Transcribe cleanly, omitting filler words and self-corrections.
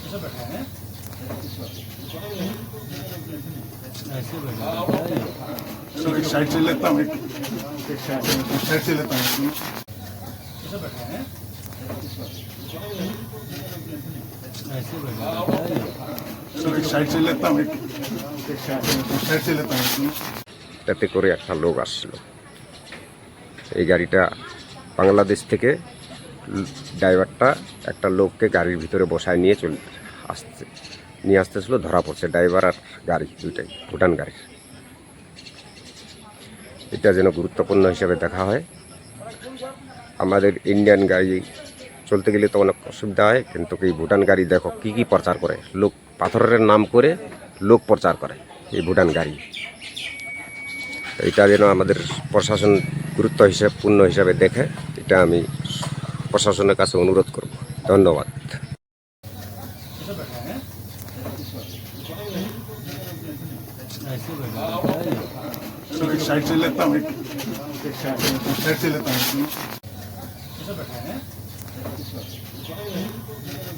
Side से लेता हूँ साइड से लेता हूँ साइड से लेता हूँ साइड से लेता हूँ তাতে করে একটা লোক আসছিল। এই গাড়িটা বাংলাদেশ থেকে ড্রাইভারটা একটা লোককে গাড়ির ভিতরে বসায় নিয়ে আসতেছিল, ধরা পড়ছে ড্রাইভার আর গাড়ি দুইটাই ভুটান গাড়ির। এটা যেন গুরুত্বপূর্ণ হিসেবে দেখা হয়। আমাদের ইন্ডিয়ান গাড়ি চলতে গেলে তো অনেক অসুবিধা হয়, কিন্তু এই ভুটান গাড়ি দেখো কি কি প্রচার করে, লোক পাথরের নাম করে লোক প্রচার করে এই ভুটান গাড়ি। এটা যেন আমাদের প্রশাসন গুরুত্বপূর্ণ হিসাবে দেখে, এটা আমি প্রশাসনের কাছে অনুরোধ করব। ধন্যবাদ। साइड से लेता हूँ साइड से लेता हूँ